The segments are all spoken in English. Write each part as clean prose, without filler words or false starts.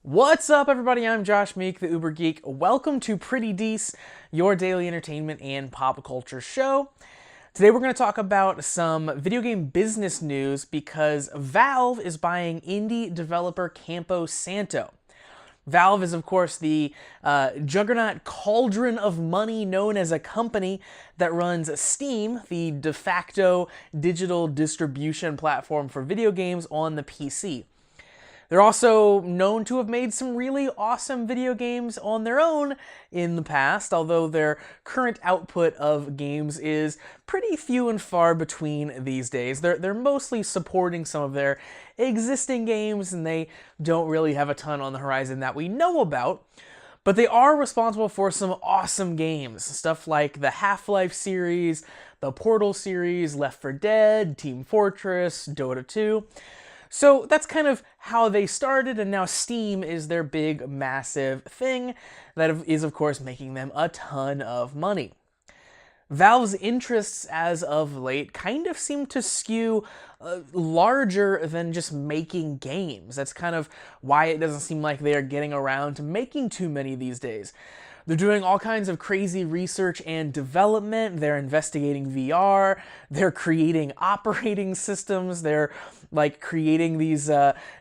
What's up, everybody? I'm Josh Meek, the Uber Geek. Welcome to Pretty Dece, your daily entertainment and pop culture show. Today we're going to talk about some video game business news because Valve is buying indie developer Campo Santo. Valve is, of course, the juggernaut cauldron of money known as a company that runs Steam, the de facto digital distribution platform for video games on the PC. They're also known to have made some really awesome video games on their own in the past, although their current output of games is pretty few and far between these days. They're mostly supporting some of their existing games, and they don't really have a ton on the horizon that we know about. But they are responsible for some awesome games, stuff like the Half-Life series, the Portal series, Left 4 Dead, Team Fortress, Dota 2. So that's kind of how they started, and now Steam is their big, massive thing that is, of course, making them a ton of money. Valve's interests as of late kind of seem to skew larger than just making games. That's kind of why it doesn't seem like they are getting around to making too many these days. They're doing all kinds of crazy research and development. They're investigating VR. They're creating operating systems. They're like creating these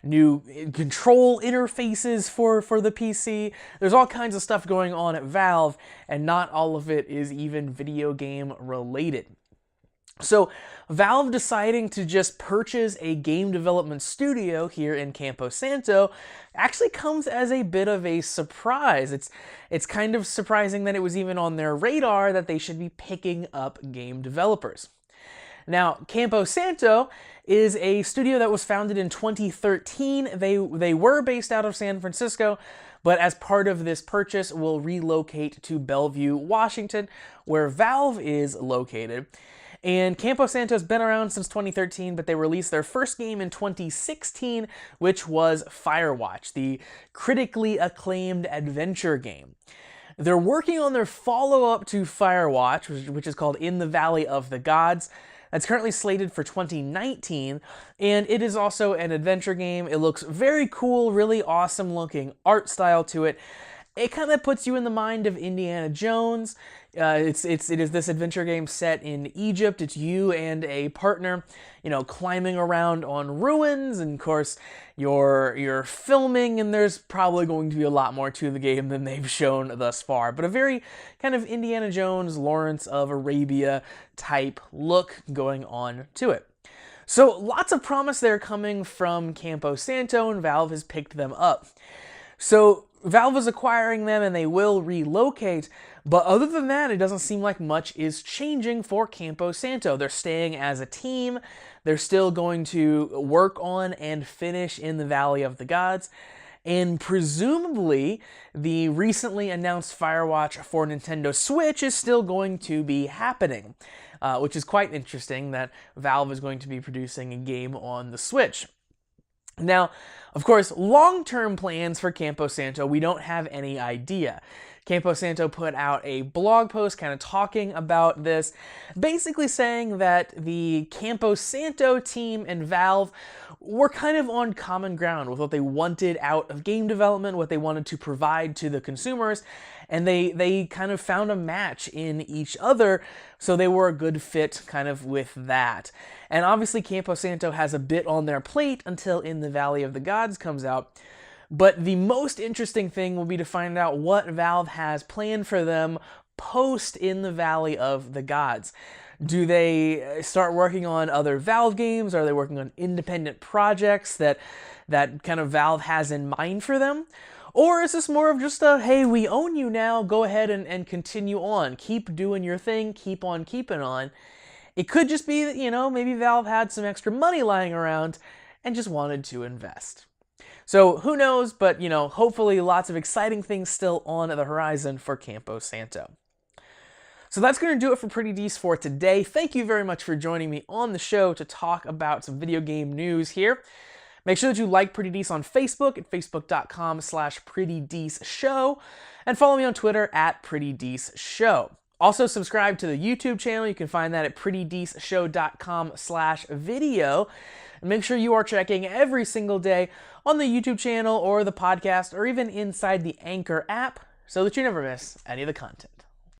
new control interfaces for the PC. There's all kinds of stuff going on at Valve, and not all of it is even video game related. So Valve deciding to just purchase a game development studio here in Campo Santo actually comes as a bit of a surprise. It's kind of surprising that it was even on their radar that they should be picking up game developers. Now, Campo Santo is a studio that was founded in 2013. They were based out of San Francisco, but as part of this purchase will relocate to Bellevue, Washington, where Valve is located. And Campo Santo's been around since 2013, but they released their first game in 2016, which was Firewatch, the critically acclaimed adventure game. They're working on their follow-up to Firewatch, which is called In the Valley of the Gods. That's currently slated for 2019, and it is also an adventure game. It looks very cool, really awesome looking art style to it. It kind of puts you in the mind of Indiana Jones. It is this adventure game set in Egypt. It's you and a partner, climbing around on ruins, and of course you're filming, and there's probably going to be a lot more to the game than they've shown thus far. But a very kind of Indiana Jones, Lawrence of Arabia type look going on to it. So lots of promise there coming from Campo Santo, and Valve has picked them up. So Valve is acquiring them, and they will relocate, but other than that, it doesn't seem like much is changing for Campo Santo. They're staying as a team. They're still going to work on and finish In the Valley of the Gods, and presumably the recently announced Firewatch for Nintendo Switch is still going to be happening, which is quite interesting that Valve is going to be producing a game on the Switch. Now, of course, long-term plans for Campo Santo, we don't have any idea. Campo Santo put out a blog post kind of talking about this, basically saying that the Campo Santo team and Valve were kind of on common ground with what they wanted out of game development, what they wanted to provide to the consumers, and they kind of found a match in each other, so they were a good fit kind of with that. And obviously Campo Santo has a bit on their plate until In the Valley of the Gods comes out, but the most interesting thing will be to find out what Valve has planned for them post In the Valley of the Gods. Do they start working on other Valve games? Are they working on independent projects that kind of Valve has in mind for them? Or is this more of just a, hey, we own you now, go ahead and continue on. Keep doing your thing, keep on keeping on. It could just be that, maybe Valve had some extra money lying around and just wanted to invest. So who knows, but hopefully lots of exciting things still on the horizon for Campo Santo. So that's going to do it for Pretty Dece for today. Thank you very much for joining me on the show to talk about some video game news here. Make sure that you like Pretty Dece on Facebook at facebook.com/PrettyDeceShow, and follow me on Twitter at PrettyDeceShow. Also, subscribe to the YouTube channel. You can find that at PrettyDeceShow.com/video. And make sure you are checking every single day on the YouTube channel or the podcast or even inside the Anchor app so that you never miss any of the content.